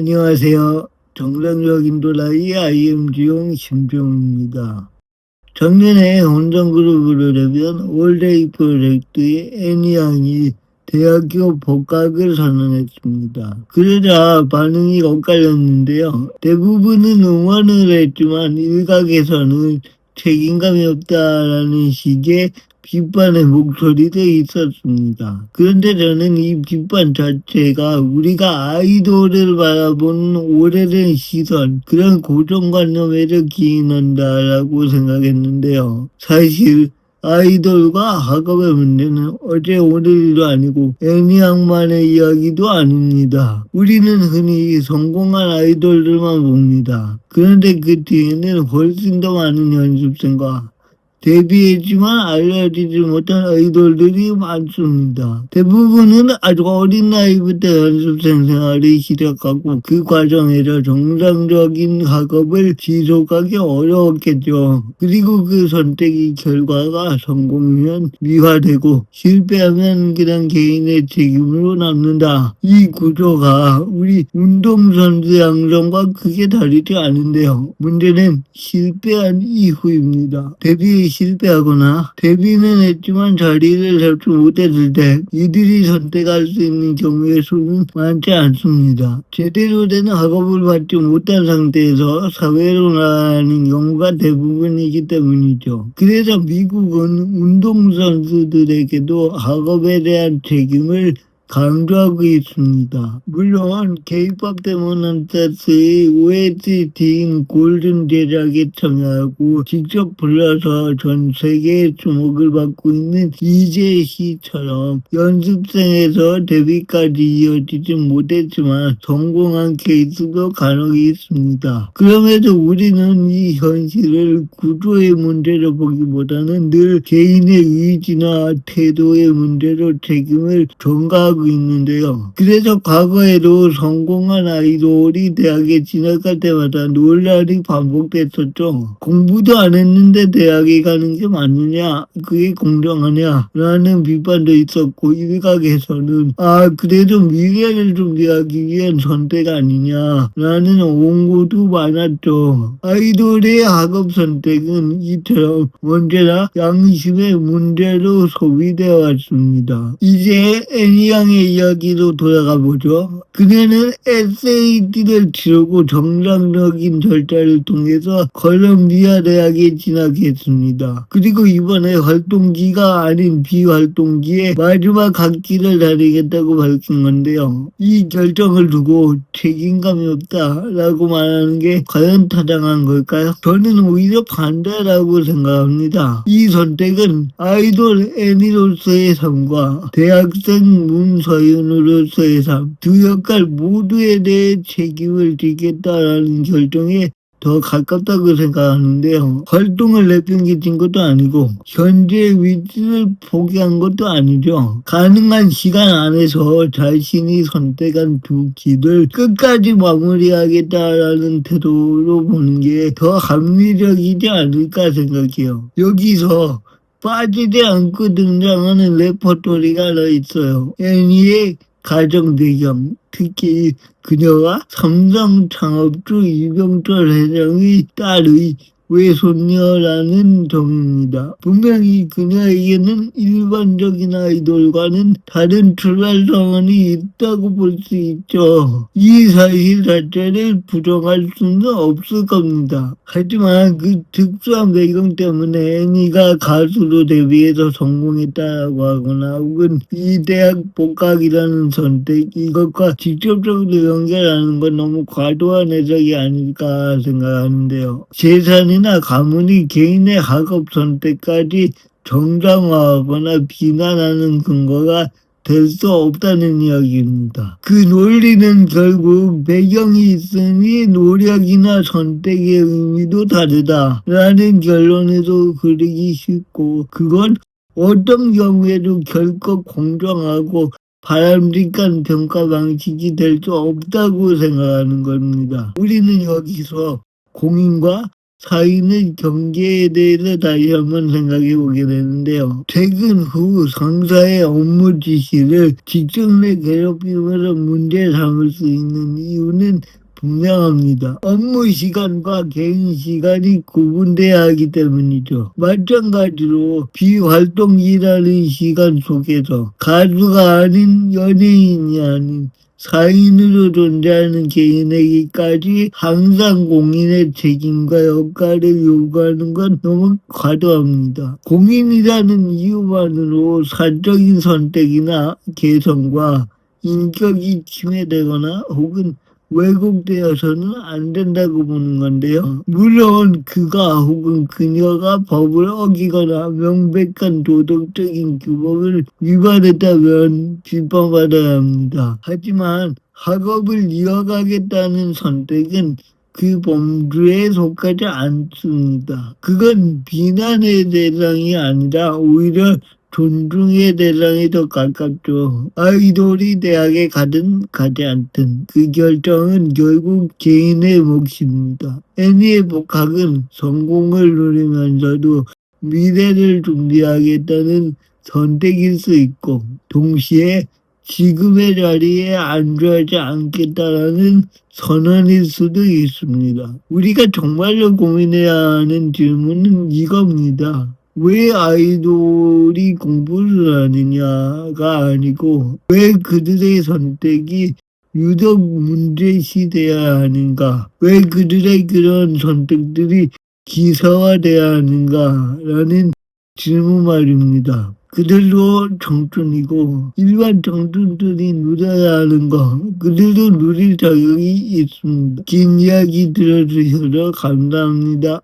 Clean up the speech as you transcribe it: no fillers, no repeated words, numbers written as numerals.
안녕하세요. 정상적 인도라이 IMG용 신병입니다. 작년에 혼전 그룹으로 데뷔한 올데이 프로젝트의 애니양이 대학교 복학을 선언했습니다. 그러자 반응이 엇갈렸는데요. 대부분은 응원을 했지만 일각에서는 책임감이 없다라는 식의 비판의 목소리도 있었습니다. 그런데 저는 이 비판 자체가 우리가 아이돌을 바라보는 오래된 시선, 그런 고정관념에도 기인한다라고 생각했는데요. 사실 아이돌과 학업의 문제는 어제 오늘도 아니고 애니악만의 이야기도 아닙니다. 우리는 흔히 성공한 아이돌들만 봅니다. 그런데 그 뒤에는 훨씬 더 많은 연습생과 데뷔했지만 알려지지 못한 아이돌들이 많습니다. 대부분은 아주 어린 나이부터 연습생 생활을 시작하고 그 과정에서 정상적인 학업을 지속하기 어려웠겠죠. 그리고 그 선택의 결과가 성공이면 미화되고 실패하면 그냥 개인의 책임으로 남는다. 이 구조가 우리 운동선수 양성과 크게 다르지 않은데요. 문제는 실패한 이후입니다. 데뷔 실패하거나 데뷔는 했지만 자리를 잡지 못했을 때 이들이 선택할 수 있는 경우의 수는 많지 않습니다. 제대로 된 학업을 받지 못한 상태에서 사회로 나가는 경우가 대부분이기 때문이죠. 그래서 미국은 운동선수들에게도 학업에 대한 책임을 강조하고 있습니다. 물론 K-pop 데모넌스의 OST인 골든 제작에 참여하고 직접 불러서 전 세계의 주목을 받고 있는 이재희처럼 연습생에서 데뷔까지 이어지지 못했지만 성공한 케이스도 간혹 있습니다. 그럼에도 우리는 이 현실을 구조의 문제로 보기보다는 늘 개인의 의지나 태도의 문제로 책임을 전가하고 있는데요. 그래서 과거에도 성공한 아이돌이 대학에 진학할 때마다 논란이 반복됐었죠. 공부도 안 했는데 대학에 가는 게 맞느냐? 그게 공정하냐? 라는 비판도 있었고 일각에서는 그래도 미래를 준비하기 위한 선택 아니냐? 라는 원고도 많았죠. 아이돌의 학업 선택은 이처럼 언제나 양심의 문제로 소비되어 왔습니다. 이제 애니양의 이야기로 돌아가 보죠. 그녀는 SAT를 치르고 정상적인 절차를 통해서 콜롬비아 대학에 진학했습니다. 그리고 이번에 활동기가 아닌 비활동기에 마지막 학기를 다니겠다고 밝힌 건데요. 이 결정을 두고 책임감이 없다라고 말하는 게 과연 타당한 걸까요? 저는 오히려 반대라고 생각합니다. 이 선택은 아이돌 애니로서의 삶과 대학생 문서윤으로서의 삶, 두 역할 모두에 대해 책임을 지겠다라는 결정에 더 가깝다고 생각하는데요. 활동을 내팽개친 것도 아니고 현재 위치를 포기한 것도 아니죠. 가능한 시간 안에서 자신이 선택한 두 길을 끝까지 마무리하겠다라는 태도로 보는 게 더 합리적이지 않을까 생각해요. 여기서 빠지지 않고 등장하는 레퍼토리가 하나 있어요. 애니의 가정 배경, 특히 그녀가 삼성 창업주 이병철 회장의 딸의 외손녀라는 점입니다. 분명히 그녀에게는 일반적인 아이돌과는 다른 출발 상황이 있다고 볼 수 있죠. 이 사실 자체를 부정할 수는 없을 겁니다. 하지만 그 특수한 배경 때문에 애니가 가수로 데뷔해서 성공했다고 하거나 혹은 이 대학 복학이라는 선택, 이것과 직접적으로 연결하는 건 너무 과도한 해석이 아닐까 생각하는데요. 재산이나 가문이 개인의 학업 선택까지 정당화하거나 비난하는 근거가 될 수 없다는 이야기입니다. 그 논리는 결국 배경이 있으니 노력이나 선택의 의미도 다르다라는 결론에도 그르기 쉽고, 그건 어떤 경우에도 결코 공정하고 바람직한 평가 방식이 될 수 없다고 생각하는 겁니다. 우리는 여기서 공인과 사이는 경계에 대해서 다시 한번 생각해 보게 되는데요. 퇴근 후 상사의 업무 지시를 직접 내 괴롭힘으로 문제 삼을 수 있는 이유는 분명합니다. 업무 시간과 개인 시간이 구분돼야 하기 때문이죠. 마찬가지로 비활동이라는 시간 속에서 가수가 아닌 연예인이 아닌 사인으로 존재하는 개인에게까지 항상 공인의 책임과 역할을 요구하는 건 너무 과도합니다. 공인이라는 이유만으로 사적인 선택이나 개성과 인격이 침해되거나 혹은 왜곡되어서는 안 된다고 보는 건데요. 물론 그가 혹은 그녀가 법을 어기거나 명백한 도덕적인 규범을 위반했다면 비판받아야 합니다. 하지만 학업을 이어가겠다는 선택은 그 범주에 속하지 않습니다. 그건 비난의 대상이 아니라 오히려 존중의 대상이 더 가깝죠. 아이돌이 대학에 가든 가지 않든 그 결정은 결국 개인의 몫입니다. 애니의 복학은 성공을 누리면서도 미래를 준비하겠다는 선택일 수 있고 동시에 지금의 자리에 안주하지 않겠다라는 선언일 수도 있습니다. 우리가 정말로 고민해야 하는 질문은 이겁니다. 왜 아이돌이 공부를 하느냐가 아니고 왜 그들의 선택이 유독 문제시돼야 하는가? 왜 그들의 그런 선택들이 기사화돼야 하는가라는 질문 말입니다. 그들도 청춘이고 일반 청춘들이 누려야 하는 거 그들도 누릴 자격이 있습니다. 긴 이야기 들어주셔서 감사합니다.